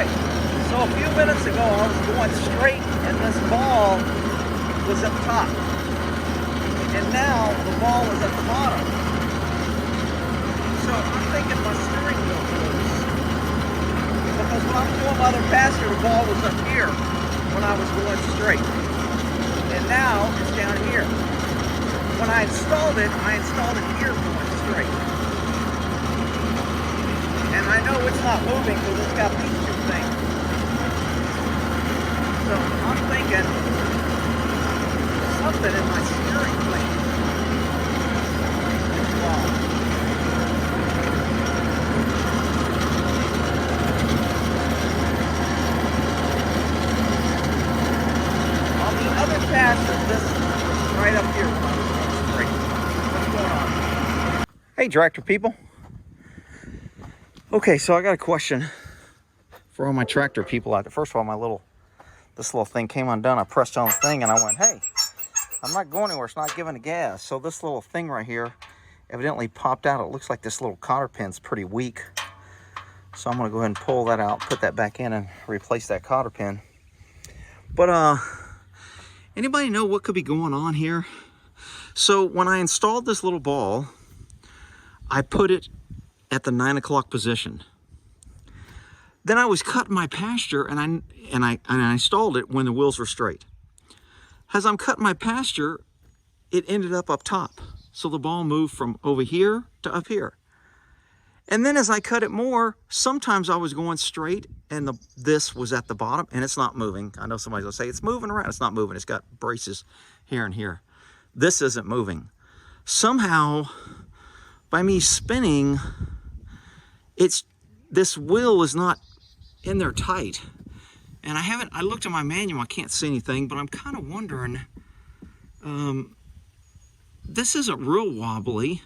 Okay, so a few minutes ago I was going straight and this ball was up top. And now the ball is at the bottom. So I'm thinking my steering wheel moves. Because when I'm doing my other passenger, the ball was up here when I was going straight. And now it's down here. When I installed it here going straight. And I know it's not moving because it's got these two things. So I'm thinking something in my steering plate is wrong. On the other pass is this right up here when I was going straight. What's going on? Hey, tractor people. Okay, so I got a question for all my tractor people out there. First of all, this little thing came undone. I pressed on the thing and I went, hey, I'm not going anywhere. It's not giving a gas. So this little thing right here evidently popped out. It looks like this little cotter pin's pretty weak. So I'm gonna go ahead and pull that out, put that back in and replace that cotter pin. But anybody know what could be going on here? So when I installed this little ball, I put it at the 9 o'clock position. Then I was cutting my pasture and I installed it when the wheels were straight. As I'm cutting my pasture, it ended up top. So the ball moved from over here to up here. And then as I cut it more, sometimes I was going straight and this was at the bottom and it's not moving. I know somebody's gonna say it's moving around. It's not moving. It's got braces here and here. This isn't moving. Somehow, by me spinning, this wheel is not in there tight. And I looked at my manual, I can't see anything, but I'm kind of wondering, this isn't real wobbly.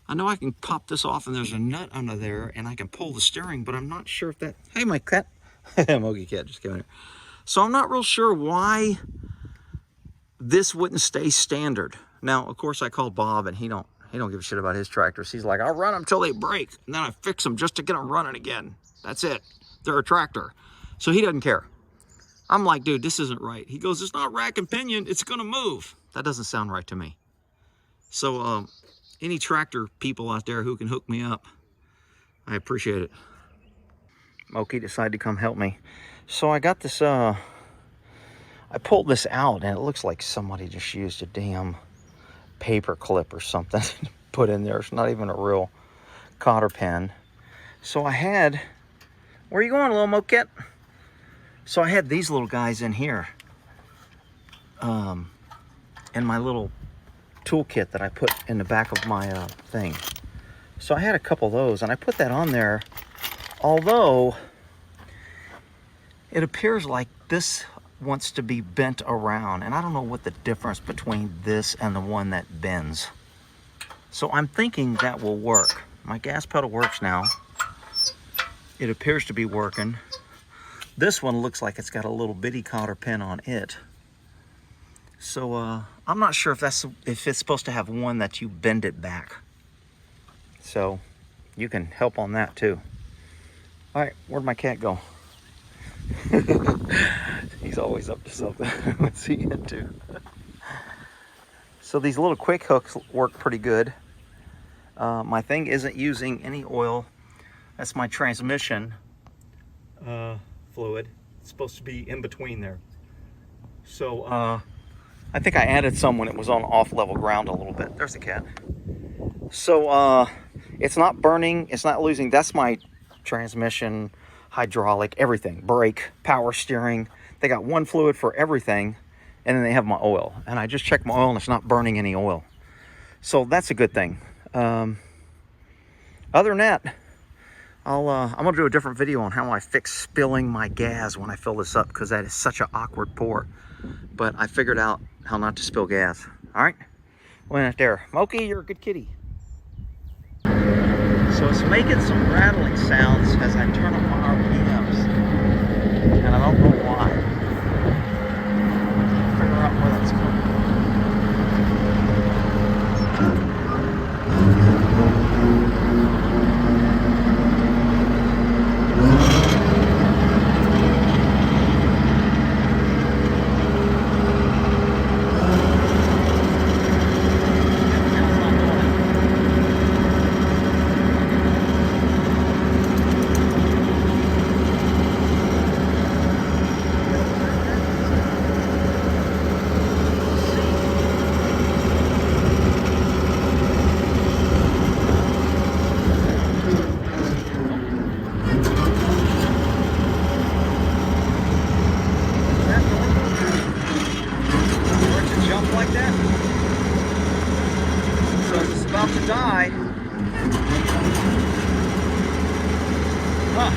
I know I can pop this off and there's a nut under there and I can pull the steering, but I'm not sure if that, hey my cat, Mogi cat just came in here. So I'm not real sure why this wouldn't stay standard. Now, of course I called Bob and he don't give a shit about his tractors. He's like, I'll run them till they break and then I fix them just to get them running again. That's it. They're a tractor. So he doesn't care. I'm like, dude, this isn't right. He goes, it's not rack and pinion. It's going to move. That doesn't sound right to me. So any tractor people out there who can hook me up, I appreciate it. Moki decided to come help me. So I got this, I pulled this out and it looks like somebody just used a damn paper clip or something put in there. It's not even a real cotter pin. So I had, where are you going, little moket? So I had these little guys in here in my little toolkit that I put in the back of my thing. So I had a couple of those and I put that on there, although it appears like this wants to be bent around, and I don't know what the difference between this and the one that bends. So I'm thinking that will work. My gas pedal works now. It appears to be working. This one looks like it's got a little bitty cotter pin on it. So I'm not sure if it's supposed to have one that you bend it back. So you can help on that too. All right, where'd my cat go? He's always up to something. What's he into? So these little quick hooks work pretty good. My thing isn't using any oil. That's my transmission fluid. It's supposed to be in between there. So I think I added some when it was on off level ground a little bit. There's the cat. So it's not burning, it's not losing. That's my transmission, hydraulic, everything, brake, power steering. They got one fluid for everything, and then they have my oil. And I just checked my oil and it's not burning any oil. So that's a good thing. Other than that, I'm gonna do a different video on how I fix spilling my gas when I fill this up, because that is such an awkward pour. But I figured out how not to spill gas. All right, went out there. Moki, you're a good kitty. So it's making some rattling sounds as I turn up my RPMs, and I don't know why. Figure out where that's coming from.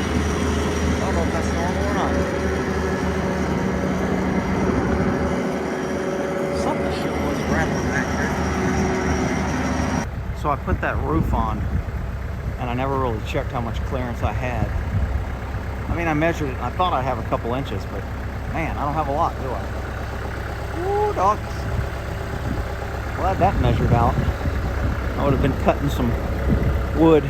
I don't know if that's normal or not. Something sure was rattling back here. So I put that roof on, and I never really checked how much clearance I had. I mean, I measured it, and I thought I'd have a couple inches, but man, I don't have a lot, do I? Ooh, dogs. Glad that measured out. I would have been cutting some wood.